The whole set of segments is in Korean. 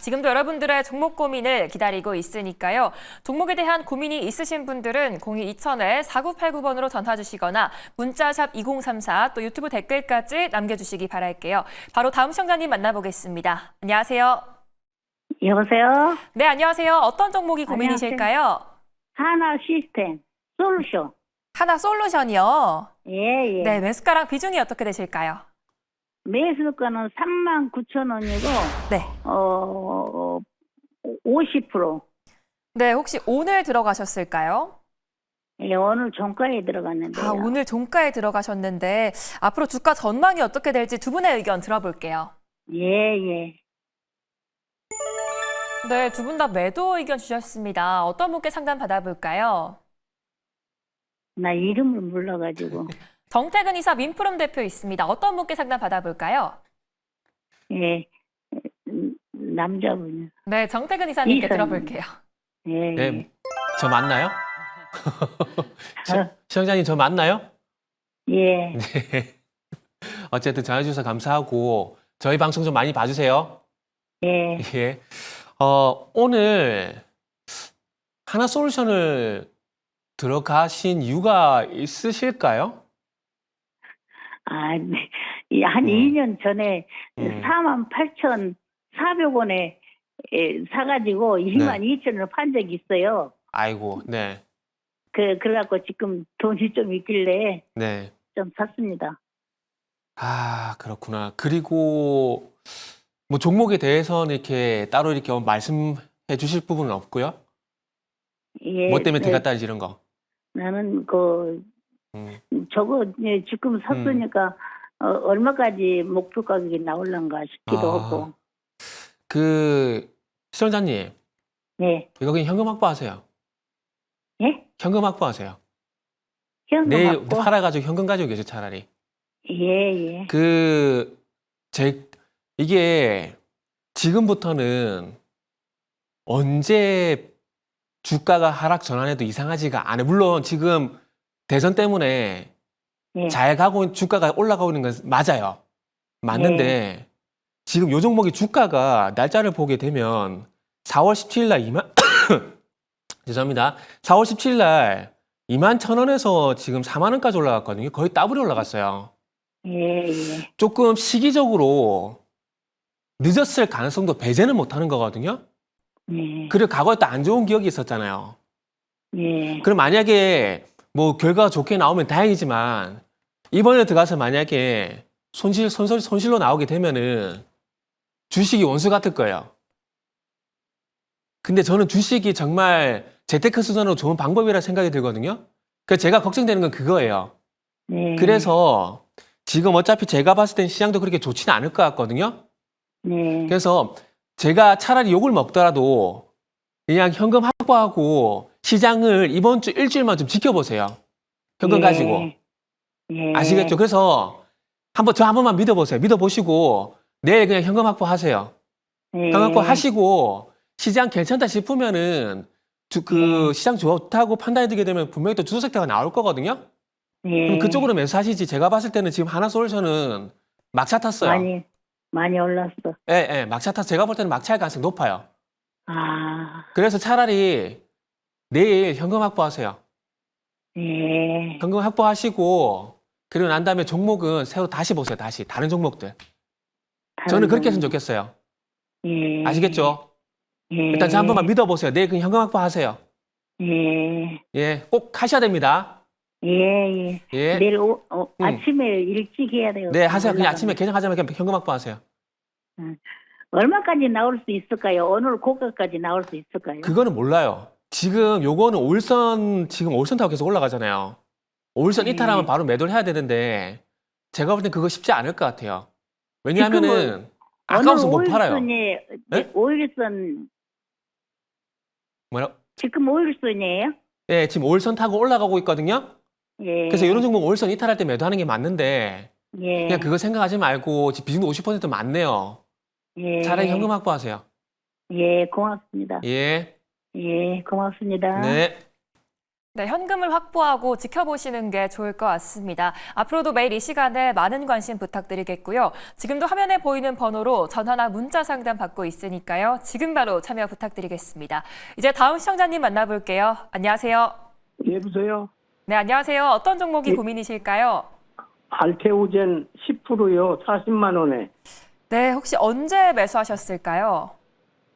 지금도 여러분들의 종목 고민을 기다리고 있으니까요. 종목에 대한 고민이 있으신 분들은 02-2000-4989번으로 전화 주시거나 문자샵 2034 또 유튜브 댓글까지 남겨주시기 바랄게요. 바로 다음 시청자님 만나보겠습니다. 안녕하세요. 여보세요? 네, 안녕하세요. 어떤 종목이 고민이실까요? 하나 시스템, 솔루션. 하나 솔루션이요. 예, 예. 네, 매수가랑 비중이 어떻게 되실까요? 매수가는 39,000원이고, 네. 50%. 네, 혹시 오늘 들어가셨을까요? 예, 오늘 종가에 들어갔는데요. 아, 오늘 종가에 들어가셨는데 앞으로 주가 전망이 어떻게 될지 두 분의 의견 들어볼게요. 예, 예. 네, 두 분 다 매도 의견 주셨습니다. 어떤 분께 상담 받아볼까요? 나 이름을 몰라가지고. 정태근 이사 민프롬 대표 있습니다. 어떤 분께 상담 받아볼까요? 예, 남자분. 네, 정태근 이사님께 이사님. 들어볼게요. 예, 예. 네, 저 맞나요? 시청자님 저 맞나요? 예. 네. 어쨌든 전화주셔서 감사하고 저희 방송 좀 많이 봐주세요. 예. 예. 오늘 하나솔루션을 들어가신 이유가 있으실까요? 아, 네. 한 2년 전에 48,400원에 사가지고 22,000원을 판 적이 있어요. 아이고, 네. 그래갖고 지금 돈이 좀 있길래 네. 좀 샀습니다. 아, 그렇구나. 그리고 뭐 종목에 대해서는 이렇게 따로 이렇게 말씀해 주실 부분은 없고요. 예, 뭐 때문에 네, 들어갔다는지 이런 거. 나는 음. 저거 지금 샀으니까 얼마까지 목표 가격이 나올란가 싶기도 아. 하고. 시청자님, 네, 이거 그냥 현금 확보하세요. 예? 현금 확보하세요. 현금 내일 받고. 팔아가지고 현금 가지고 계세요, 차라리. 예, 예. 이게 지금부터는 언제 주가가 하락 전환해도 이상하지가 않아요. 물론 지금 대선 때문에 예. 잘 가고 주가가 올라가고 있는 건 맞아요. 맞는데 지금 요 종목이 주가가 날짜를 보게 되면 4월 17일 날 죄송합니다. 4월 17일 날 21,000원에서 지금 4만 원까지 올라갔거든요. 거의 더블이 올라갔어요. 예, 예. 조금 시기적으로 늦었을 가능성도 배제는 못하는 거거든요. 예. 그리고 과거에 또 안 좋은 기억이 있었잖아요. 예. 그럼 만약에 뭐 결과가 좋게 나오면 다행이지만 이번에 들어가서 만약에 손실로 나오게 되면은 주식이 원수 같을 거예요. 근데 저는 주식이 정말 재테크 수단으로 좋은 방법이라 생각이 들거든요. 그래서 제가 걱정되는 건 그거예요. 네. 그래서 지금 어차피 제가 봤을 땐 시장도 그렇게 좋지는 않을 것 같거든요. 네. 그래서 제가 차라리 욕을 먹더라도 그냥 현금 확보하고 시장을 이번 주 일주일만 좀 지켜보세요. 현금 예. 가지고. 예. 아시겠죠? 그래서 저 한 번만 믿어보세요. 믿어보시고 내일 그냥 현금 확보하세요. 예. 현금 확보하시고 시장 괜찮다 싶으면은 시장 좋다고 판단이 되게 되면 분명히 또 주도 섹터가 나올 거거든요. 예. 그럼 그쪽으로 매수하시지. 제가 봤을 때는 지금 하나솔루션은 막차 탔어요. 많이 올랐어. 예, 막차 타서 제가 볼 때는 막차일 가능성이 높아요. 아, 그래서 차라리 내일 현금 확보하세요. 예. 현금 확보하시고 그리고 난 다음에 종목은 새로 다시 보세요. 다시 다른 종목들. 저는 그렇게 했으면 좋겠어요. 예. 아시겠죠? 예. 일단 저 한 번만 믿어보세요. 내일 그냥 현금 확보하세요. 예. 예, 꼭 하셔야 됩니다. 예, 예. 예. 내일 아침에 일찍 해야 돼요. 네, 하세요. 그냥 아침에 개장하자마자 그냥 현금 확보하세요. 얼마까지 나올 수 있을까요? 오늘 고가까지 나올 수 있을까요? 그거는 몰라요. 지금 요거는 지금 올선 타고 계속 올라가잖아요. 올선 이탈하면 바로 매도를 해야 되는데 제가 볼 땐 그거 쉽지 않을 것 같아요. 왜냐하면은 아까워서 못 팔아요. 네? 네? 5일선 뭐라? 지금 5일선이에요? 네, 지금 올선 타고 올라가고 있거든요. 예. 그래서 이런 종목 올선 이탈할 때 매도하는 게 맞는데 예. 그냥 그거 생각하지 말고 지금 비중도 50% 많네요. 예. 차라리 현금 확보하세요. 예, 고맙습니다. 예. 예, 고맙습니다. 네. 네, 현금을 확보하고 지켜보시는 게 좋을 것 같습니다. 앞으로도 매일 이 시간에 많은 관심 부탁드리겠고요. 지금도 화면에 보이는 번호로 전화나 문자 상담 받고 있으니까요. 지금 바로 참여 부탁드리겠습니다. 이제 다음 시청자님 만나볼게요. 안녕하세요. 예, 보세요. 네, 안녕하세요. 어떤 종목이 예. 고민이실까요? 알테오젠 10%요, 40만 원에. 네, 혹시 언제 매수하셨을까요?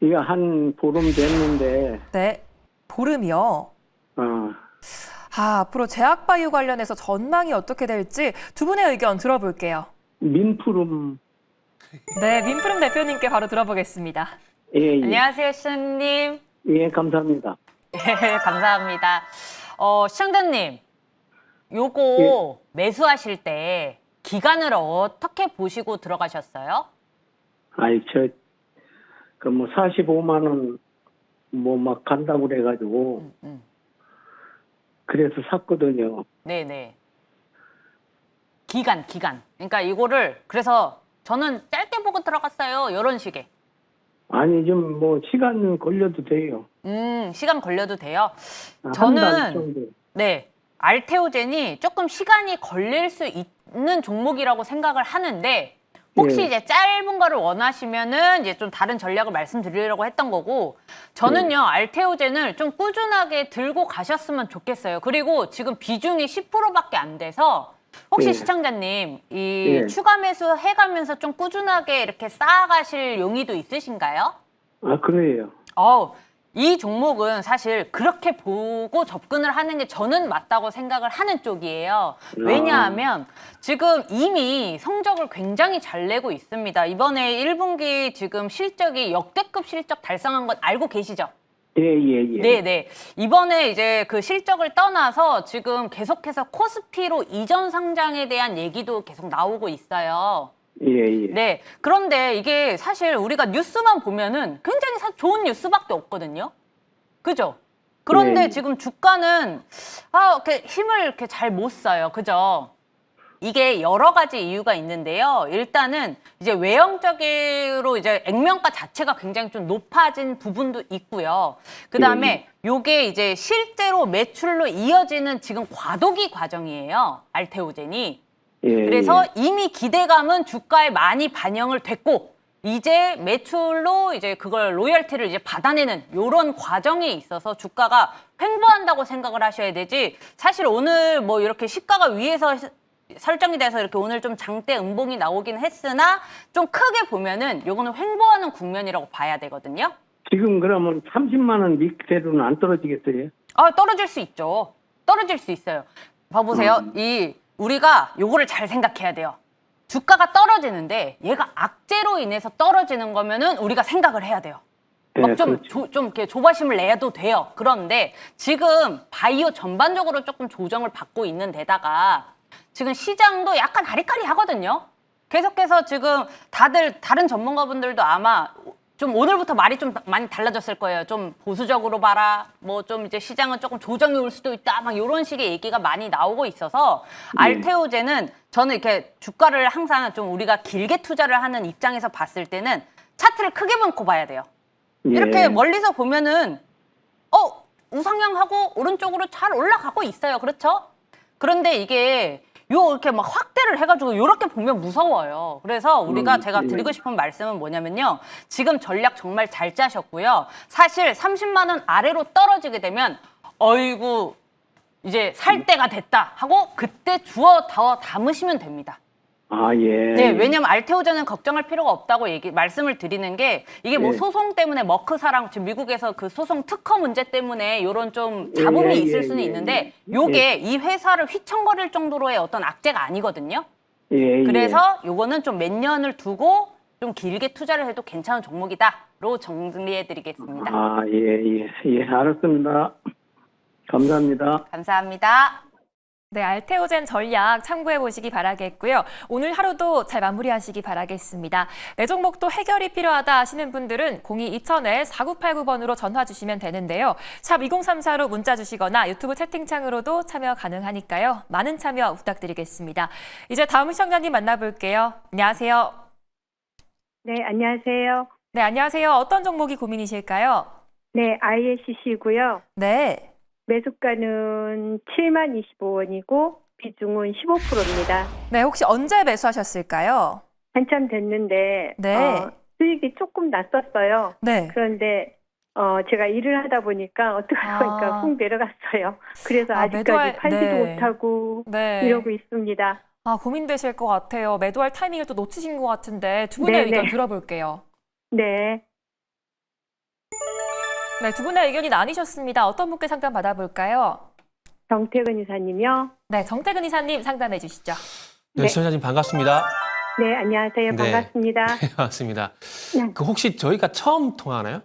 이거 한 보름 됐는데, 네, 보름이요. 앞으로 제약바이오 관련해서 전망이 어떻게 될지 두 분의 의견 들어볼게요. 민푸름. 네, 민프름 대표님께 바로 들어보겠습니다. 예, 예. 안녕하세요, 시청자님. 예, 감사합니다. 네, 감사합니다. 시청자님, 요거 매수하실 때 기간을 어떻게 보시고 들어가셨어요? 아이, 그 45만 원, 막 간다고 그래가지고, 그래서 샀거든요. 네네. 기간. 그러니까 이거를, 그래서 저는 짧게 보고 들어갔어요. 이런 식의. 아니, 좀 시간 걸려도 돼요. 시간 걸려도 돼요. 한 달 저는, 정도. 네, 알테오젠이 조금 시간이 걸릴 수 있는 종목이라고 생각을 하는데, 혹시 예. 이제 짧은 거를 원하시면은 이제 좀 다른 전략을 말씀드리려고 했던 거고, 저는요, 알테오젠을 좀 꾸준하게 들고 가셨으면 좋겠어요. 그리고 지금 비중이 10%밖에 안 돼서, 혹시 예. 시청자님, 이 예. 추가 매수 해가면서 좀 꾸준하게 이렇게 쌓아가실 용의도 있으신가요? 아, 그래요. 이 종목은 사실 그렇게 보고 접근을 하는 게 저는 맞다고 생각을 하는 쪽이에요. 왜냐하면 지금 이미 성적을 굉장히 잘 내고 있습니다. 이번에 1분기 지금 실적이 역대급 실적 달성한 건 알고 계시죠? 예. 네네. 이번에 이제 그 실적을 떠나서 지금 계속해서 코스피로 이전 상장에 대한 얘기도 계속 나오고 있어요. 예. 네. 그런데 이게 사실 우리가 뉴스만 보면은 굉장히 좋은 뉴스밖에 없거든요. 그죠? 그런데 네. 지금 주가는 이렇게 힘을 이렇게 잘 못 써요. 그죠? 이게 여러 가지 이유가 있는데요. 일단은 이제 외형적으로 이제 액면가 자체가 굉장히 좀 높아진 부분도 있고요. 그다음에 요게 이제 실제로 매출로 이어지는 지금 과도기 과정이에요. 알테오젠이. 예. 그래서 이미 기대감은 주가에 많이 반영을 됐고, 이제 매출로 이제 그걸 로열티를 이제 받아내는 요런 과정에 있어서 주가가 횡보한다고 생각을 하셔야 되지, 사실 오늘 뭐 이렇게 시가가 위에서 설정이 돼서 이렇게 오늘 좀 장대 음봉이 나오긴 했으나 좀 크게 보면은 요거는 횡보하는 국면이라고 봐야 되거든요. 지금 그러면 30만 원 밑으로는 안 떨어지겠어요? 떨어질 수 있죠. 떨어질 수 있어요. 봐보세요. 우리가 요거를 잘 생각해야 돼요. 주가가 떨어지는데 얘가 악재로 인해서 떨어지는 거면은 우리가 생각을 해야 돼요. 막 좀 이렇게 조바심을 내도 돼요. 그런데 지금 바이오 전반적으로 조금 조정을 받고 있는 데다가 지금 시장도 약간 아리까리하거든요. 계속해서 지금 다들 다른 전문가분들도 아마 좀 오늘부터 말이 좀 많이 달라졌을 거예요. 좀 보수적으로 봐라. 뭐 좀 이제 시장은 조금 조정이 올 수도 있다. 막 이런 식의 얘기가 많이 나오고 있어서 알테오젠은 저는 이렇게 주가를 항상 좀 우리가 길게 투자를 하는 입장에서 봤을 때는 차트를 크게 놓고 봐야 돼요. 이렇게 멀리서 보면은 우상향하고 오른쪽으로 잘 올라가고 있어요. 그렇죠? 그런데 이게 이렇게 막 확대를 해가지고 이렇게 보면 무서워요. 그래서 우리가 제가 드리고 싶은 말씀은 뭐냐면요. 지금 전략 정말 잘 짜셨고요. 사실 30만 원 아래로 떨어지게 되면 어이구 이제 살 때가 됐다 하고 그때 주워 담으시면 됩니다. 예. 네, 왜냐면 알테오젠은 걱정할 필요가 없다고 말씀을 드리는 게 이게 뭐 예. 소송 때문에 머크사랑 지금 미국에서 그 소송 특허 문제 때문에 이런 좀 잡음이 있을 수는 있는데 요게 이 회사를 휘청거릴 정도로의 어떤 악재가 아니거든요. 그래서 요거는 좀 몇 년을 두고 좀 길게 투자를 해도 괜찮은 종목이다로 정리해 드리겠습니다. 예, 알았습니다. 감사합니다. 감사합니다. 네, 알테오젠 전략 참고해 보시기 바라겠고요. 오늘 하루도 잘 마무리하시기 바라겠습니다. 내 종목도 해결이 필요하다 하시는 분들은 02-2000-4989번으로 전화 주시면 되는데요. 샵 2034로 문자 주시거나 유튜브 채팅창으로도 참여 가능하니까요. 많은 참여 부탁드리겠습니다. 이제 다음 시청자님 만나볼게요. 안녕하세요. 네, 안녕하세요. 네, 안녕하세요. 어떤 종목이 고민이실까요? 네, ISC고요. 네. 매수가는 7만 25원이고 비중은 15%입니다. 네, 혹시 언제 매수하셨을까요? 한참 됐는데 네. 수익이 조금 났었어요. 네. 그런데 제가 일을 하다 보니까 어떡하다 보니까 아. 훅 내려갔어요. 그래서 아, 아직까지 매도할- 팔지도 네. 못하고 네. 이러고 있습니다. 아, 고민되실 것 같아요. 매도할 타이밍을 또 놓치신 것 같은데 두 분의 네네. 의견 들어볼게요. 네. 네, 두 분의 의견이 나뉘셨습니다. 어떤 분께 상담 받아볼까요? 정태근 이사님요. 네, 정태근 이사님 상담해 주시죠. 네, 네. 시청자님 반갑습니다. 네, 안녕하세요. 네. 반갑습니다. 네, 반갑습니다. 네. 그 혹시 저희가 처음 통화하나요?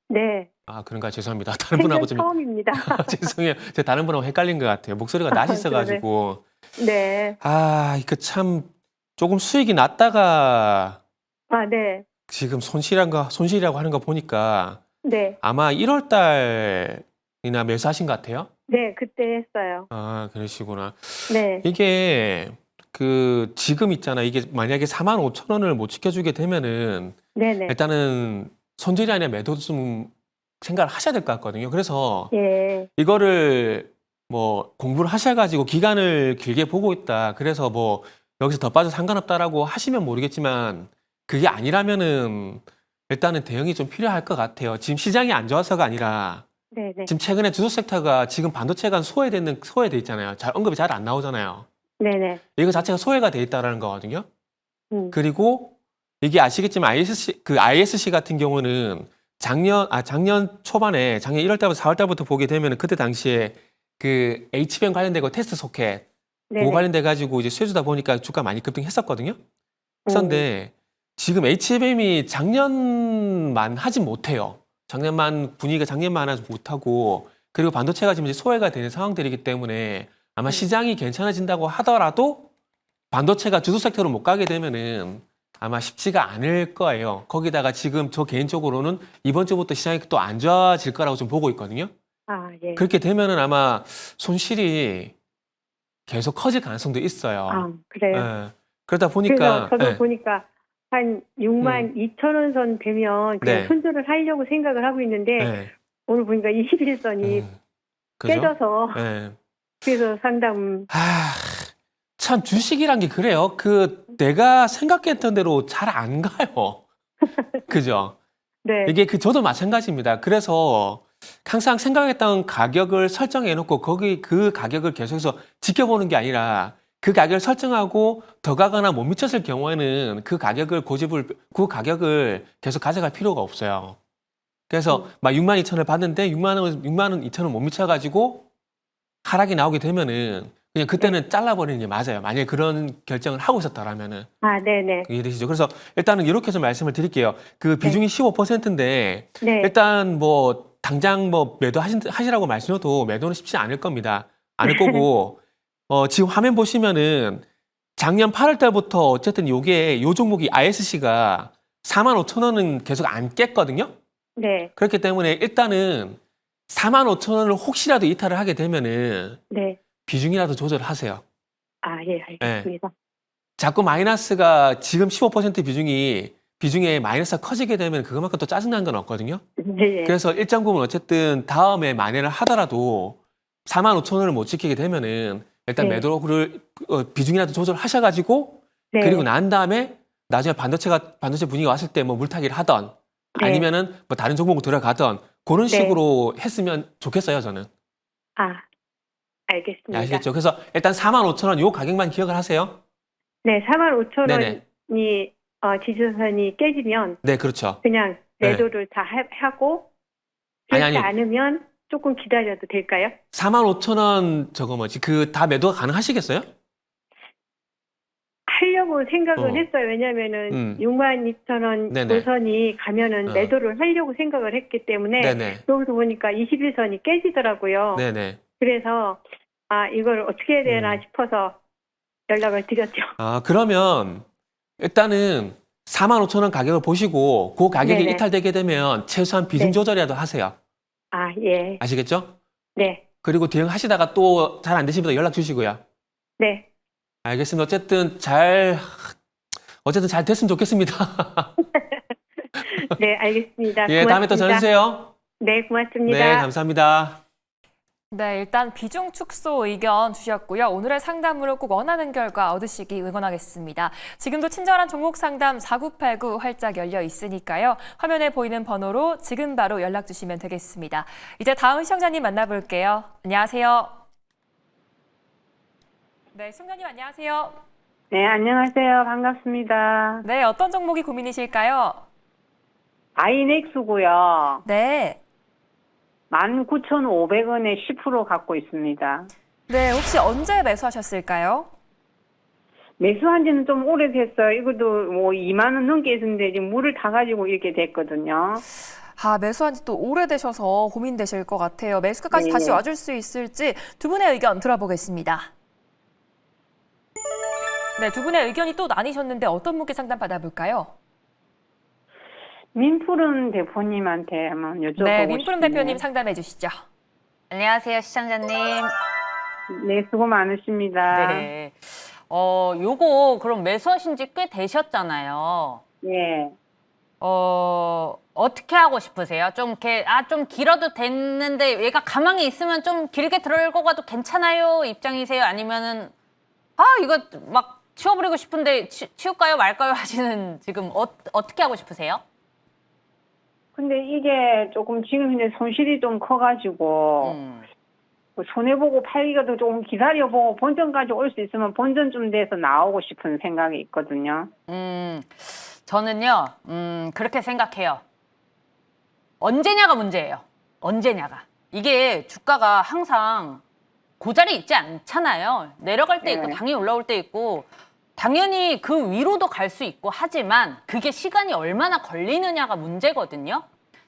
네. 아, 그런가요? 죄송합니다. 다른 분하고 좀 처음입니다. 죄송해요. 제가 다른 분하고 헷갈린 것 같아요. 목소리가 낯이 있어가지고. 네. 아, 이거 참 조금 수익이 났다가 아, 네. 지금 손실이라고 하는 거 보니까 네. 아마 1월 달이나 매수하신 것 같아요. 네, 그때 했어요. 아, 그러시구나. 네. 이게 지금 있잖아. 이게 만약에 45,000원을 못 지켜주게 되면은 네네. 일단은 손질이 아니라 매도 좀 생각을 하셔야 될 것 같거든요. 그래서 예. 이거를 뭐 공부를 하셔가지고 기간을 길게 보고 있다. 그래서 뭐 여기서 더 빠져 상관없다라고 하시면 모르겠지만 그게 아니라면은 일단은 대응이 좀 필요할 것 같아요. 지금 시장이 안 좋아서가 아니라 네네. 지금 최근에 주도 섹터가 지금 반도체가 소외돼 있잖아요. 언급이 잘 안 나오잖아요. 네네. 이거 자체가 소외가 돼 있다라는 거거든요. 음. 그리고 이게 아시겠지만 ISC 같은 경우는 작년 초반에 작년 1월 달부터 4월 달부터 보게 되면 그때 당시에 그 HBM 관련되고 테스트 소켓 네네. 그거 관련돼 가지고 이제 수혜주다 보니까 주가 많이 급등했었거든요. 그런데 지금 HBM이 작년만 하지 못해요. 분위기가 작년만 하지 못하고 그리고 반도체가 지금 이제 소외가 되는 상황들이기 때문에 아마 시장이 괜찮아진다고 하더라도 반도체가 주도 섹터로 못 가게 되면은 아마 쉽지가 않을 거예요. 거기다가 지금 저 개인적으로는 이번 주부터 시장이 또 안 좋아질 거라고 좀 보고 있거든요. 아, 예. 그렇게 되면은 아마 손실이 계속 커질 가능성도 있어요. 아, 그래요. 예. 그러다 보니까 그래서 저도 예. 보니까 한 6만 2천 원 선 되면 그냥 네. 손절을 하려고 생각을 하고 있는데 예. 오늘 보니까 21선이 그죠? 깨져서 예. 그래서 상담 참 주식이란 게 그래요. 내가 생각했던 대로 잘 안 가요. 그죠? 네. 이게 저도 마찬가지입니다. 그래서 항상 생각했던 가격을 설정해 놓고 그 가격을 계속해서 지켜보는 게 아니라 그 가격을 설정하고 더 가거나 못 미쳤을 경우에는 그 가격을 계속 가져갈 필요가 없어요. 그래서 막 62,000원을 받는데 6만 원 2천원 못 미쳐가지고 하락이 나오게 되면은 그냥 그때는 잘라버리는 게 맞아요. 만약에 그런 결정을 하고 있었다라면은. 아, 네네. 이해되시죠? 그래서 일단은 이렇게 좀 말씀을 드릴게요. 그 비중이 15%인데 네. 일단 뭐 당장 뭐 매도 하시라고 말씀드려도 매도는 쉽지 않을 겁니다. 않을 거고 지금 화면 보시면은 작년 8월 달부터 어쨌든 요 종목이 ISC가 45,000원은 계속 안 깼거든요. 네. 그렇기 때문에 일단은 45,000원을 혹시라도 이탈을 하게 되면은 네. 비중이라도 조절하세요. 아, 예, 알겠습니다. 자꾸 마이너스가 지금 15% 비중에 마이너스가 커지게 되면 그것만큼 또 짜증나는 건 없거든요. 네. 그래서 일정 부분 어쨌든 다음에 만회를 하더라도 45,000원을 못 지키게 되면은 일단 네. 매도를 비중이라도 조절하셔가지고 네. 그리고 난 다음에 나중에 반도체 분위기가 왔을 때 뭐 물타기를 하던 네. 아니면은 뭐 다른 종목으로 들어가던 그런 네. 식으로 했으면 좋겠어요, 저는. 아, 알겠습니다. 아시겠죠? 그래서 일단 45,000원 요 가격만 기억을 하세요. 네, 4만 5천 네네. 원이 지지선이 깨지면 네, 그렇죠. 그냥 네. 매도를 다 하고 아니, 그렇지 아니. 않으면 조금 기다려도 될까요? 45,000원 다 매도가 가능하시겠어요? 하려고 생각은 어. 했어요. 왜냐면은 음. 6만 2천 원 네네. 노선이 가면은 어. 매도를 하려고 생각을 했기 때문에 네네. 여기서 보니까 21선이 깨지더라고요. 네네. 그래서 이걸 어떻게 해야 되나 싶어서 연락을 드렸죠. 그러면 일단은 45,000원 가격을 보시고 그 가격이 네네. 이탈되게 되면 최소한 비중 네. 조절이라도 하세요. 아, 예. 아시겠죠? 네. 그리고 대응하시다가 또 잘 안 되시면 또 연락 주시고요. 네. 알겠습니다. 어쨌든 잘 됐으면 좋겠습니다. 네, 알겠습니다. 예, 다음에 또 고맙습니다. 전해주세요. 네, 고맙습니다. 네, 감사합니다. 네, 일단 비중 축소 의견 주셨고요. 오늘의 상담으로 꼭 원하는 결과 얻으시기 응원하겠습니다. 지금도 친절한 종목 상담 4989 활짝 열려 있으니까요. 화면에 보이는 번호로 지금 바로 연락 주시면 되겠습니다. 이제 다음 시청자님 만나볼게요. 안녕하세요. 네, 시청자님 안녕하세요. 네, 안녕하세요. 반갑습니다. 네, 어떤 종목이 고민이실까요? 아이넥스고요. 네. 19,500원에 10% 갖고 있습니다. 네, 혹시 언제 매수하셨을까요? 매수한 지는 좀 오래됐어요. 이것도 뭐 2만 원 넘게 했는데 지금 물을 다 가지고 이렇게 됐거든요. 아, 매수한 지 또 오래되셔서 고민되실 것 같아요. 매수가까지 네. 다시 와줄 수 있을지 두 분의 의견 들어보겠습니다. 네, 두 분의 의견이 또 나뉘셨는데 어떤 분께 상담 받아볼까요? 민푸른 대표님한테 한번 여쭤보고 네, 민푸름 싶네요. 대표님 상담해 주시죠. 안녕하세요, 시청자님. 네, 수고 많으십니다. 네. 요거 그럼 매수하신 지 꽤 되셨잖아요. 네. 어떻게 하고 싶으세요? 좀 이렇게, 좀 길어도 됐는데 얘가 가망에 있으면 좀 길게 들고 가도 괜찮아요? 입장이세요? 아니면은, 이거 막 치워버리고 싶은데 치울까요? 말까요? 하시는 지금 어떻게 하고 싶으세요? 근데 이게 조금 지금 현재 손실이 좀 커가지고 손해보고 팔기가도 조금 기다려보고 본전까지 올 수 있으면 본전쯤 돼서 나오고 싶은 생각이 있거든요. 저는요, 그렇게 생각해요. 언제냐가 문제예요. 언제냐가. 이게 주가가 항상 고자리 있지 않잖아요. 내려갈 때 있고 네. 당연히 올라올 때 있고 당연히 그 위로도 갈 수 있고 하지만 그게 시간이 얼마나 걸리느냐가 문제거든요.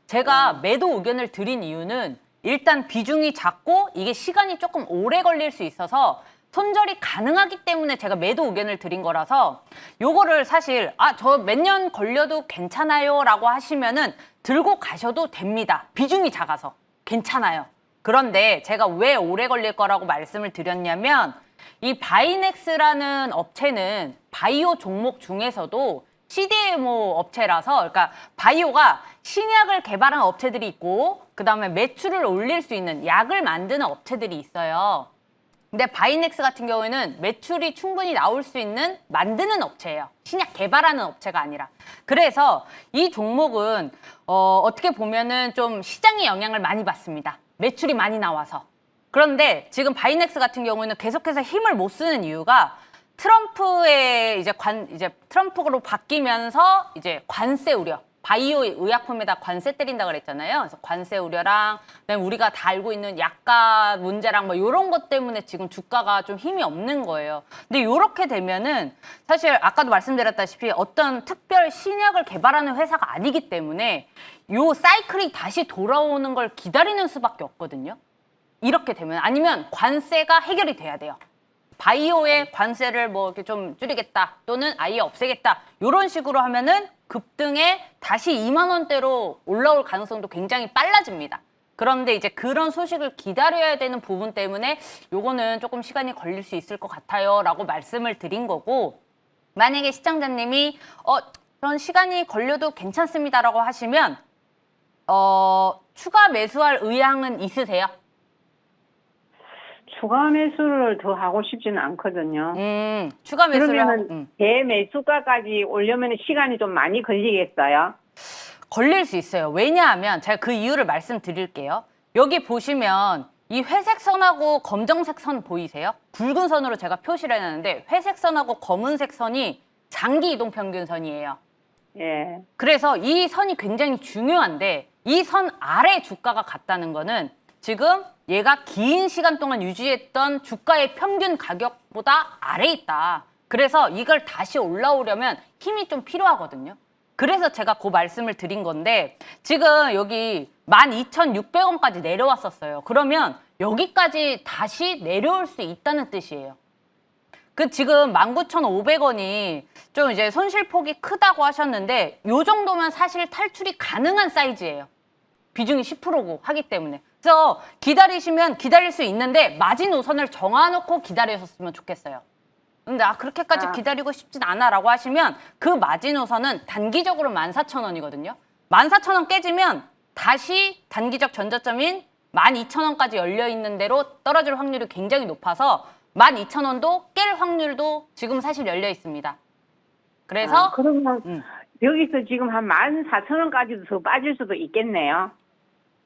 제가 매도 의견을 드린 이유는 일단 비중이 작고 이게 시간이 조금 오래 걸릴 수 있어서 손절이 가능하기 때문에 제가 매도 의견을 드린 거라서 요거를 사실 저 몇 년 걸려도 괜찮아요 라고 하시면은 들고 가셔도 됩니다. 비중이 작아서 괜찮아요. 그런데 제가 왜 오래 걸릴 거라고 말씀을 드렸냐면 이 바이넥스라는 업체는 바이오 종목 중에서도 CDMO 업체라서 그러니까 바이오가 신약을 개발한 업체들이 있고 그다음에 매출을 올릴 수 있는 약을 만드는 업체들이 있어요. 근데 바이넥스 같은 경우에는 매출이 충분히 나올 수 있는 만드는 업체예요. 신약 개발하는 업체가 아니라. 그래서 이 종목은 어떻게 보면은 좀 시장의 영향을 많이 받습니다. 매출이 많이 나와서. 그런데 지금 바이넥스 같은 경우에는 계속해서 힘을 못 쓰는 이유가 트럼프의 이제 트럼프로 바뀌면서 이제 관세 우려, 바이오 의약품에다 관세 때린다 그랬잖아요. 그래서 관세 우려랑 그다음에 우리가 다 알고 있는 약가 문제랑 뭐 이런 것 때문에 지금 주가가 좀 힘이 없는 거예요. 근데 이렇게 되면은 사실 아까도 말씀드렸다시피 어떤 특별 신약을 개발하는 회사가 아니기 때문에 요 사이클이 다시 돌아오는 걸 기다리는 수밖에 없거든요. 이렇게 되면 아니면 관세가 해결이 돼야 돼요. 바이오의 관세를 뭐 이렇게 좀 줄이겠다 또는 아예 없애겠다 이런 식으로 하면은 급등에 다시 2만 원대로 올라올 가능성도 굉장히 빨라집니다. 그런데 이제 그런 소식을 기다려야 되는 부분 때문에 요거는 조금 시간이 걸릴 수 있을 것 같아요 라고 말씀을 드린 거고 만약에 시청자님이 그런 시간이 걸려도 괜찮습니다라고 하시면 추가 매수할 의향은 있으세요? 추가 매수를 더 하고 싶지는 않거든요. 추가 매수를 그러면은 대매수가까지 오려면 시간이 좀 많이 걸리겠어요? 걸릴 수 있어요. 왜냐하면 제가 그 이유를 말씀드릴게요. 여기 보시면 이 회색 선하고 검정색 선 보이세요? 붉은 선으로 제가 표시를 해놨는데 회색 선하고 검은색 선이 장기 이동 평균선이에요. 예. 그래서 이 선이 굉장히 중요한데 이 선 아래 주가가 갔다는 거는 지금 얘가 긴 시간 동안 유지했던 주가의 평균 가격보다 아래에 있다. 그래서 이걸 다시 올라오려면 힘이 좀 필요하거든요. 그래서 제가 그 말씀을 드린 건데 지금 여기 12,600원까지 내려왔었어요. 그러면 여기까지 다시 내려올 수 있다는 뜻이에요. 그 지금 19,500원이 좀 이제 손실폭이 크다고 하셨는데 요 정도면 사실 탈출이 가능한 사이즈예요. 비중이 10%고 하기 때문에. 그래서 기다리시면 기다릴 수 있는데 마지노선을 정해놓고 기다리셨으면 좋겠어요. 근데 그렇게까지 기다리고 싶진 않아라고 하시면 그 마지노선은 단기적으로 14,000원이거든요. 14,000원 깨지면 다시 단기적 전저점인 12,000원까지 열려 있는 대로 떨어질 확률이 굉장히 높아서 12,000원도 깰 확률도 지금 사실 열려 있습니다. 그래서 그러면 여기서 지금 한 14,000원까지도 더 빠질 수도 있겠네요.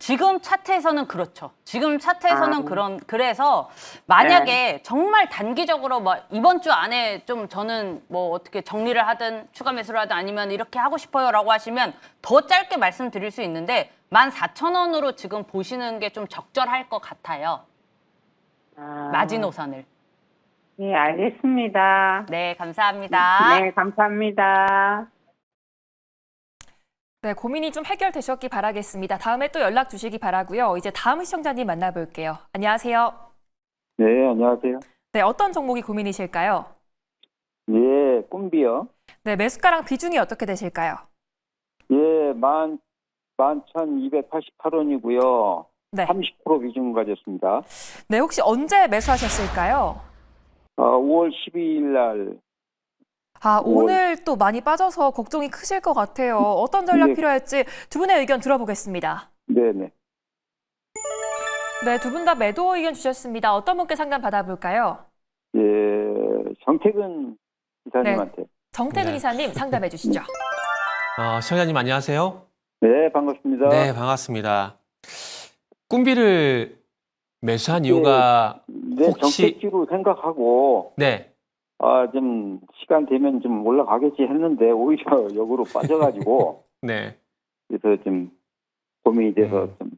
지금 차트에서는 그렇죠. 지금 차트에서는 그래서 만약에 정말 단기적으로 뭐 이번 주 안에 좀 저는 뭐 어떻게 정리를 하든 추가 매수를 하든 아니면 이렇게 하고 싶어요라고 하시면 더 짧게 말씀드릴 수 있는데 14,000원으로 지금 보시는 게 좀 적절할 것 같아요. 마지노선을. 네, 알겠습니다. 네, 감사합니다. 네, 감사합니다. 네, 고민이 좀 해결되셨기 바라겠습니다. 다음에 또 연락 주시기 바라고요. 이제 다음 시청자님 만나볼게요. 안녕하세요. 네, 안녕하세요. 네, 어떤 종목이 고민이실까요? 예, 꿈비요. 네, 매수가랑 비중이 어떻게 되실까요? 예, 11,288원이고요. 네. 30% 비중 가졌습니다. 네, 혹시 언제 매수하셨을까요? 5월 12일 날, 오늘 또 많이 빠져서 걱정이 크실 것 같아요. 어떤 전략 네. 필요할지 두 분의 의견 들어보겠습니다. 네네. 네, 두 분 다 매도 의견 주셨습니다. 어떤 분께 상담 받아볼까요? 예, 정택은 기사님한테. 정태근 네. 이사님 상담해 주시죠. 시청자님 안녕하세요. 네, 반갑습니다. 네, 반갑습니다. 꿈비를 매수한 이유가 네, 혹시 정택지로 생각하고, 네. 좀 시간 되면 좀 올라가겠지 했는데, 오히려 역으로 빠져가지고, 네. 그래서 좀 고민이 돼서 좀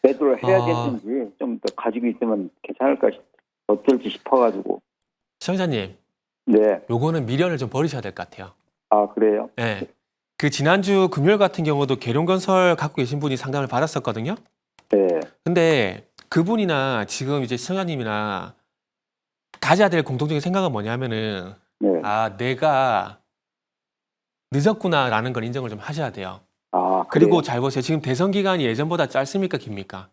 매도를 해야겠는지, 좀 더 가지고 있으면 괜찮을까, 어떨지 싶어가지고. 시청자님, 네. 요거는 미련을 좀 버리셔야 될 것 같아요. 아, 그래요? 네. 그 지난주 금요일 같은 경우도 계룡건설 갖고 계신 분이 상담을 받았었거든요. 네. 근데 그분이나 지금 이제 시청자님이나 가져야 될 공통적인 생각은 뭐냐면은 네. 내가 늦었구나라는 걸 인정을 좀 하셔야 돼요. 아, 그리고 그래요? 잘 보세요. 지금 대선 기간이 예전보다 짧습니까, 깁니까?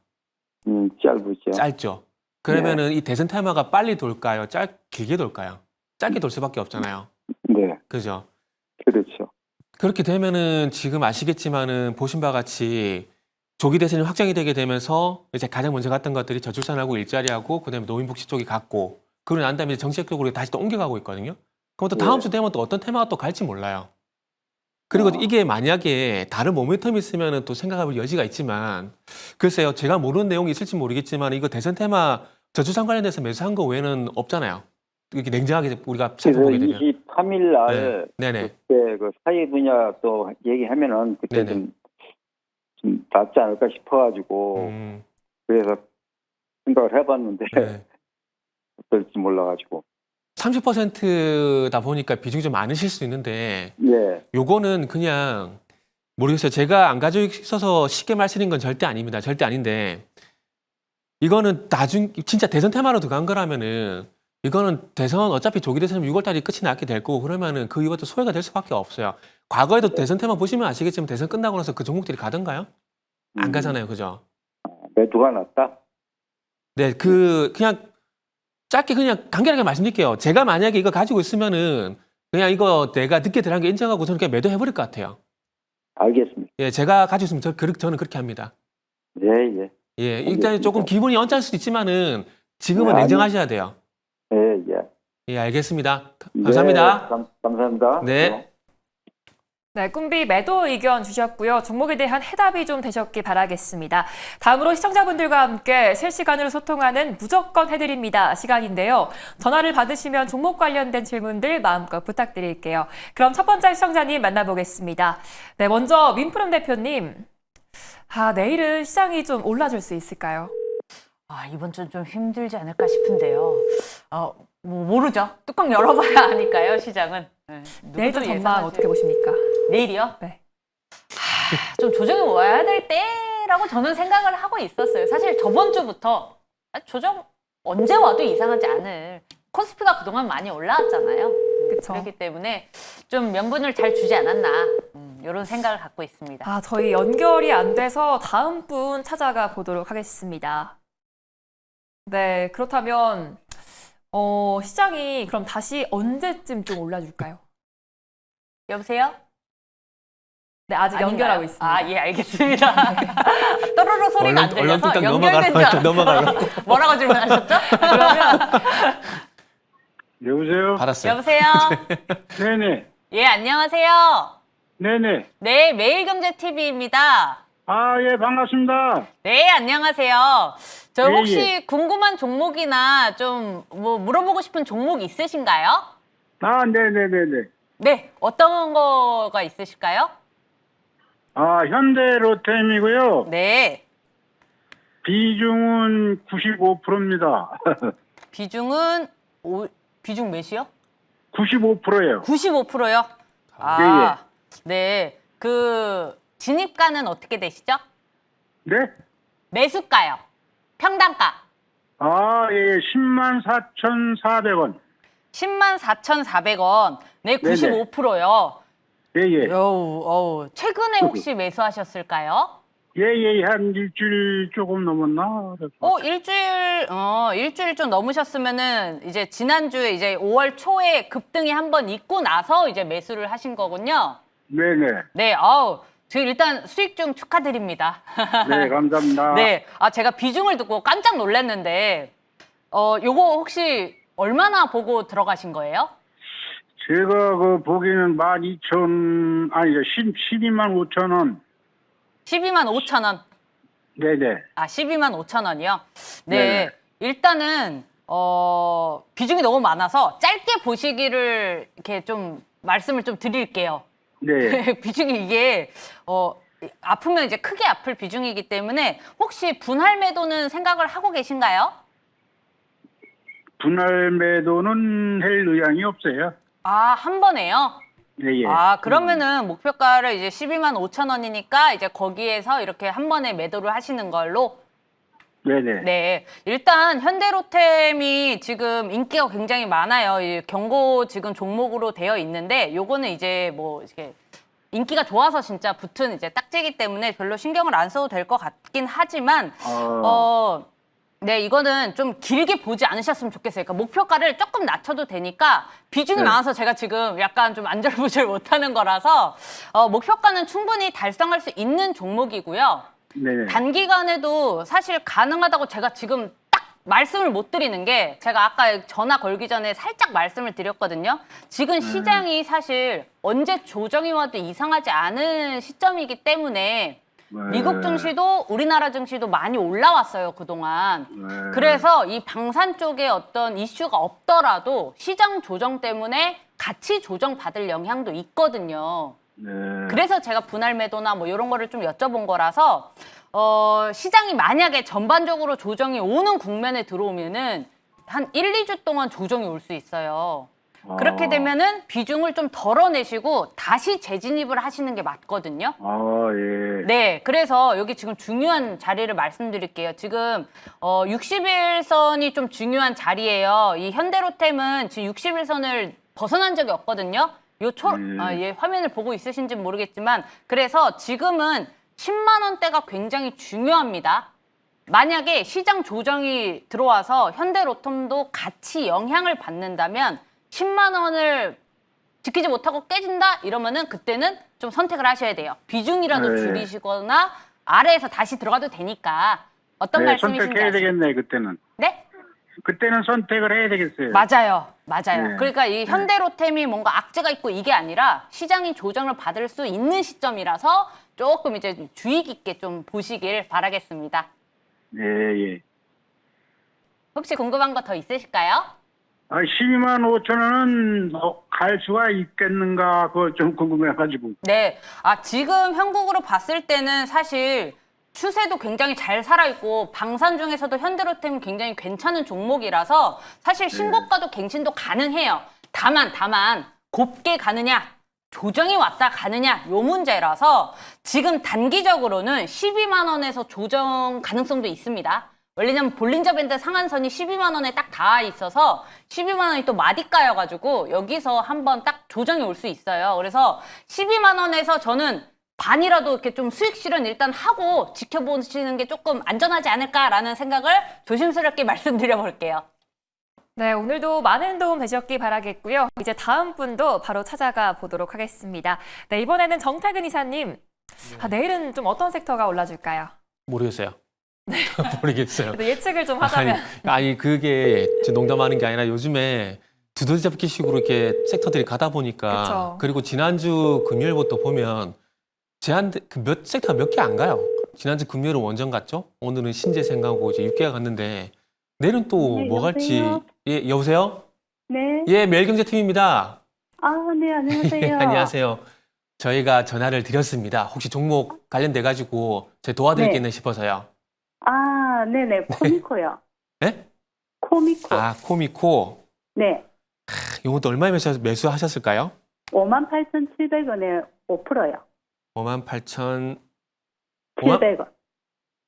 짧으죠. 짧죠. 그러면은 이 대선 테마가 빨리 돌까요? 길게 돌까요? 짧게 돌 수밖에 없잖아요. 네. 그죠? 그렇죠. 그렇게 되면은 지금 아시겠지만은 보신 바와 같이 조기 대선이 확정이 되게 되면서 이제 가장 먼저 갔던 것들이 저출산하고 일자리하고 그다음에 노인복지 쪽이 갔고 그러고 난 다음에 이제 정책적으로 다시 또 옮겨가고 있거든요. 그럼 또 다음 네. 주 되면 또 어떤 테마가 또 갈지 몰라요. 그리고 이게 만약에 다른 모멘텀이 있으면은 또 생각해볼 여지가 있지만 글쎄요. 제가 모르는 내용이 있을지 모르겠지만 이거 대선 테마 저출산 관련돼서 매수한 거 외에는 없잖아요. 이렇게 냉정하게 우리가 그래서 살펴보게 되면. 23일 날 네네. 그때 그 사회 분야 또 얘기하면은 그때 네네. 좀 낫지 않을까 싶어가지고 그래서 생각을 해봤는데 네. 어떨지 몰라가지고 30%다 보니까 비중이 좀 많으실 수 있는데 예. 요거는 그냥 모르겠어요. 제가 안 가지고 있어서 쉽게 말씀드린 건 절대 아닙니다. 절대 아닌데 이거는 진짜 대선 테마로 들어간 거라면은 이거는 대선 어차피 조기 대선이면 6월 달이 끝이 나게 될 거고 그러면은 그 이후부터 소외가 될 수밖에 없어요. 과거에도 대선 테마 보시면 아시겠지만 대선 끝나고 나서 그 종목들이 가던가요? 안 가잖아요. 그죠? 매도가 낫다. 네, 그냥 짧게 그냥 간결하게 말씀드릴게요. 제가 만약에 이거 가지고 있으면은 그냥 이거 내가 늦게 들어간 게 인정하고 저는 그냥 매도해버릴 것 같아요. 알겠습니다. 예, 제가 가지고 있으면 저는 그렇게 합니다. 예, 예. 예, 일단 조금 기분이 언짢을 수도 있지만은 지금은 네, 냉정하셔야 돼요. 예, 예. 예, 알겠습니다. 감사합니다. 네, 감사합니다. 네. 네, 꿈비 매도 의견 주셨고요. 종목에 대한 해답이 좀 되셨기 바라겠습니다. 다음으로 시청자분들과 함께 실시간으로 소통하는 무조건 해드립니다 시간인데요. 전화를 받으시면 종목 관련된 질문들 마음껏 부탁드릴게요. 그럼 첫 번째 시청자님 만나보겠습니다. 네, 먼저 민프롬 대표님. 내일은 시장이 좀 올라줄 수 있을까요? 이번 주는 좀 힘들지 않을까 싶은데요. 모르죠. 뚜껑 열어봐야 아니까요, 시장은. 네, 내일 좀 전망 어떻게 보십니까? 내일이요? 네. 좀 조정이 와야 될 때라고 저는 생각을 하고 있었어요. 사실 저번 주부터 조정 언제 와도 이상하지 않을. 코스피가 그동안 많이 올라왔잖아요. 그쵸. 그렇기 때문에 좀 명분을 잘 주지 않았나 이런 생각을 갖고 있습니다. 저희 연결이 안 돼서 다음 분 찾아가 보도록 하겠습니다. 네, 그렇다면 시장이 그럼 다시 언제쯤 좀 올라줄까요? 여보세요? 네, 아직 연결하고 있습니다. 아, 예, 알겠습니다. 또르르 소리가 안 얼른 들려서 뚝딱 연결된 줄 알았어요. 넘어가라고. 뭐라고 질문하셨죠? 그러면 여보세요? 받았어요. 여보세요? 네네. 예, 안녕하세요. 네네. 네, 매일경제TV입니다. 아, 예, 반갑습니다. 네, 안녕하세요. 저 예, 혹시 궁금한 종목이나 좀 뭐 물어보고 싶은 종목 있으신가요? 아, 네네네네. 네, 어떤 거가 있으실까요? 아, 현대로템이고요. 네, 비중은 95%입니다. 비중 몇이요? 95%예요. 95%요? 아, 네. 그 진입가는 어떻게 되시죠? 네? 매수가요. 평당가. 아, 예, 104,400원. 104,400원. 네, 95%요. 예, 예. 최근에 혹시 매수하셨을까요? 예, 예, 한 일주일 조금 넘었나? 일주일 좀 넘으셨으면은 이제 지난주에 이제 5월 초에 급등이 한번 있고 나서 이제 매수를 하신 거군요. 네네. 네, 저 일단 수익 중 축하드립니다. 네, 감사합니다. 네, 제가 비중을 듣고 깜짝 놀랐는데, 요거 혹시 얼마나 보고 들어가신 거예요? 제가 그 보기는 12만 5천 원. 12만 5천 원. 네네. 12만 5천 원이요? 네. 네네. 일단은, 비중이 너무 많아서 짧게 보시기를 이렇게 좀 말씀을 좀 드릴게요. 네. 비중이 이게, 아프면 이제 크게 아플 비중이기 때문에 혹시 분할 매도는 생각을 하고 계신가요? 분할 매도는 할 의향이 없어요. 한 번에요? 예, 예. 그러면은 목표가를 이제 12만 5천 원이니까 이제 거기에서 이렇게 한 번에 매도를 하시는 걸로. 네네. 네. 일단 현대로템이 지금 인기가 굉장히 많아요. 이 경고 지금 종목으로 되어 있는데 요거는 이제 뭐 이렇게 인기가 좋아서 진짜 붙은 이제 딱지기 때문에 별로 신경을 안 써도 될 것 같긴 하지만 네, 이거는 좀 길게 보지 않으셨으면 좋겠어요. 그러니까 목표가를 조금 낮춰도 되니까 비중이 네. 많아서 제가 지금 약간 좀 안절부절 못하는 거라서 목표가는 충분히 달성할 수 있는 종목이고요. 네네. 단기간에도 사실 가능하다고 제가 지금 딱 말씀을 못 드리는 게 제가 아까 전화 걸기 전에 살짝 말씀을 드렸거든요. 지금 시장이 사실 언제 조정이 와도 이상하지 않은 시점이기 때문에 미국 증시도 우리나라 증시도 많이 올라왔어요, 그동안. 그래서 이 방산 쪽에 어떤 이슈가 없더라도 시장 조정 때문에 같이 조정받을 영향도 있거든요. 네. 그래서 제가 분할 매도나 뭐 이런 거를 좀 여쭤본 거라서 시장이 만약에 전반적으로 조정이 오는 국면에 들어오면은 한 1, 2주 동안 조정이 올 수 있어요. 그렇게 되면은 비중을 좀 덜어내시고 다시 재진입을 하시는 게 맞거든요. 예. 네, 그래서 여기 지금 중요한 자리를 말씀드릴게요. 지금 60일선이 좀 중요한 자리예요. 이 현대로템은 지금 60일선을 벗어난 적이 없거든요. 화면을 보고 있으신지 모르겠지만 그래서 지금은 10만 원대가 굉장히 중요합니다. 만약에 시장 조정이 들어와서 현대로템도 같이 영향을 받는다면 10만 원을 지키지 못하고 깨진다 이러면은 그때는 좀 선택을 하셔야 돼요. 비중이라도 네. 줄이시거나 아래에서 다시 들어가도 되니까 어떤 네, 말씀이신지 선택해야 되겠네, 그때는. 네? 그때는 선택을 해야 되겠어요. 맞아요. 네. 그러니까 이 현대로템이 뭔가 악재가 있고 이게 아니라 시장이 조정을 받을 수 있는 시점이라서 조금 이제 주의 깊게 좀 보시길 바라겠습니다. 예, 예. 혹시 궁금한 거 더 있으실까요? 12만 5천 원은 갈 수가 있겠는가, 그거 좀 궁금해가지고. 네. 지금 현국으로 봤을 때는 사실 추세도 굉장히 잘 살아있고 방산 중에서도 현대로템은 굉장히 괜찮은 종목이라서 사실 신고가도 갱신도 가능해요. 다만 곱게 가느냐 조정이 왔다 가느냐 요 문제라서 지금 단기적으로는 12만 원에서 조정 가능성도 있습니다. 왜냐면 볼린저 밴드 상한선이 12만 원에 딱 닿아 있어서 12만 원이 또 마디가여가지고 여기서 한번 딱 조정이 올 수 있어요. 그래서 12만 원에서 저는 반이라도 이렇게 좀 수익 실현 일단 하고 지켜보시는 게 조금 안전하지 않을까라는 생각을 조심스럽게 말씀드려 볼게요. 네, 오늘도 많은 도움 되셨기 바라겠고요. 이제 다음 분도 바로 찾아가 보도록 하겠습니다. 네, 이번에는 정태근 이사님. 내일은 좀 어떤 섹터가 올라줄까요? 모르겠어요. 모르겠어요. 그래도 예측을 좀 하자면. 아니 그게 제 농담하는 게 아니라 요즘에 두더지 잡기식으로 이렇게 섹터들이 가다 보니까 그쵸. 그리고 지난주 금요일부터 보면 몇 섹터가 몇 개 안 가요. 지난주 금요일은 원전 갔죠. 오늘은 신재생하고 이제 6개가 갔는데 내일은 또 네, 뭐 갈지. 여보세요? 예, 여보세요? 네. 예, 매일경제팀입니다. 아, 네, 안녕하세요. 안녕하세요. 저희가 전화를 드렸습니다. 혹시 종목 관련돼 가지고 제가 도와드릴 네. 게 있나 싶어서요. 아, 네네. 코미코요. 네? 코미코. 아, 코미코. 네. 이것도 얼마에 매수하셨을까요? 58,700원에 5%요. 58,000 700원.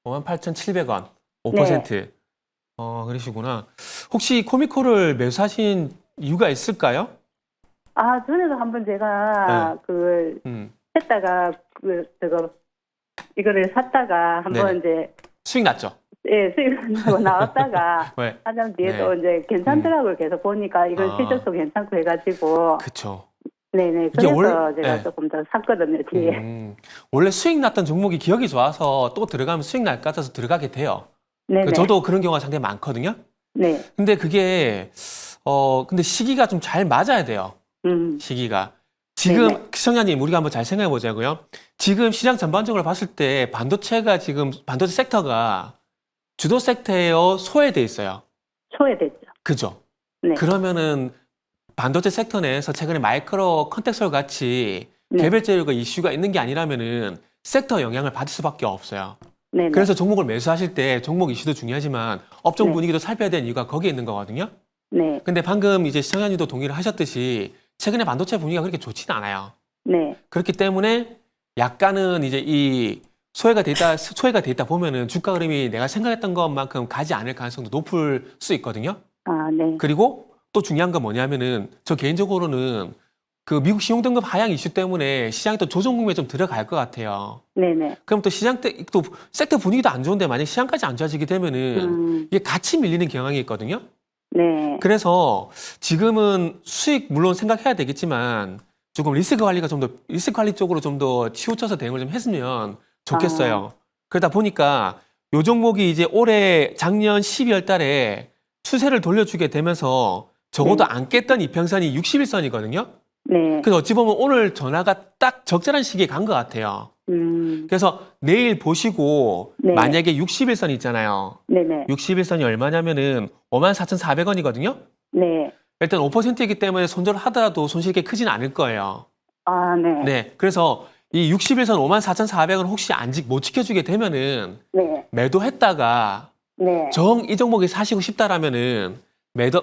58,700원. 5%. 그러시구나. 혹시 코미코를 매수하신 이유가 있을까요? 아, 전에도 한번 제가 그걸 했다가 이거를 샀다가 한번 이제 수익 났죠? 예, 수익하고 나왔다가 네. 한참 뒤에 또 네. 이제 괜찮더라고요. 계속 보니까 이건 아. 실적도 괜찮고 해가지고 그쵸. 네네. 이게 그래서 제가 네. 조금 더 샀거든요. 뒤에. 원래 수익 났던 종목이 기억이 좋아서 또 들어가면 수익 날 것 같아서 들어가게 돼요. 네네. 저도 그런 경우가 상당히 많거든요. 네. 근데 그게 근데 시기가 좀 잘 맞아야 돼요. 시기가. 지금 네네. 시청자님 우리가 한번 잘 생각해 보자고요. 지금 시장 전반적으로 봤을 때 반도체 섹터가 주도 섹터예요, 소외돼 있어요. 소외됐죠. 그죠? 네. 그러면은 반도체 섹터 내에서 최근에 마이크로 컨텍스월 같이 네. 개별적인 이슈가 있는 게 아니라면은 섹터 영향을 받을 수밖에 없어요. 네네. 그래서 종목을 매수하실 때 종목 이슈도 중요하지만 업종 네. 분위기도 살펴야 되는 이유가 거기에 있는 거거든요. 네. 근데 방금 이제 시청자님도 동의를 하셨듯이 최근에 반도체 분위기가 그렇게 좋지는 않아요. 네. 그렇기 때문에 약간은 이제 이 소외가 돼 있다 보면은 주가 흐름이 내가 생각했던 것만큼 가지 않을 가능성도 높을 수 있거든요. 아, 네. 그리고 또 중요한 건 뭐냐면은 저 개인적으로는 그 미국 신용등급 하향 이슈 때문에 시장이 또 조정 국면에 좀 들어갈 것 같아요. 네네. 그럼 또 시장 때 또 섹터 분위기도 안 좋은데 만약 시장까지 안 좋아지게 되면은 이게 같이 밀리는 경향이 있거든요. 네. 그래서 지금은 수익 물론 생각해야 되겠지만 조금 리스크 관리 쪽으로 좀 더 치우쳐서 대응을 좀 했으면 좋겠어요. 그러다 보니까 요 종목이 이제 작년 12월 달에 추세를 돌려주게 되면서 적어도 네. 안 깼던 이평선이 61선이거든요. 네. 그래서 어찌 보면 오늘 전화가 딱 적절한 시기에 간 것 같아요. 그래서 내일 보시고 네. 만약에 61선 있잖아요. 네네. 61선이 얼마냐면은 54,400원이거든요. 네. 일단 5%이기 때문에 손절을 하더라도 손실이 그렇게 크진 않을 거예요. 아, 네. 네. 그래서 이 61선 54,400원 혹시 못 지켜주게 되면은 네. 매도했다가 네. 이 종목에 사시고 싶다라면은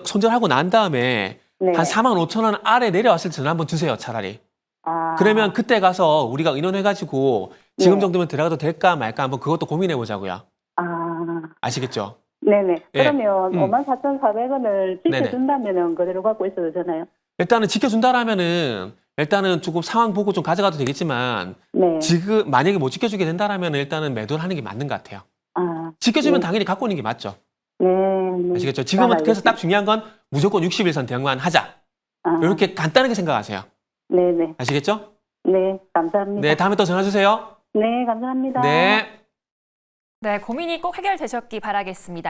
손절하고 난 다음에 네. 한 45,000원 아래 내려왔을 때 전화 한번 주세요, 차라리. 아. 그러면 그때 가서 우리가 의논해가지고 지금 네. 정도면 들어가도 될까 말까 한번 그것도 고민해 보자고요. 아. 아시겠죠? 네네. 예. 그러면 음. 54,400원을 네네. 지켜준다면은 그대로 갖고 있어도 되나요? 일단은 지켜준다라면은 일단은 조금 상황 보고 좀 가져가도 되겠지만 네. 지금 만약에 못 지켜주게 된다라면 일단은 매도를 하는 게 맞는 것 같아요. 아. 지켜주면 네. 당연히 갖고 있는 게 맞죠. 네. 네. 아시겠죠? 지금은 그래서 알겠습니다. 딱 중요한 건 무조건 61선 대응만 하자. 아. 이렇게 간단하게 생각하세요. 네네. 아시겠죠? 네. 감사합니다. 네, 다음에 또 전화 주세요. 네, 감사합니다. 네. 네, 고민이 꼭 해결되셨기 바라겠습니다.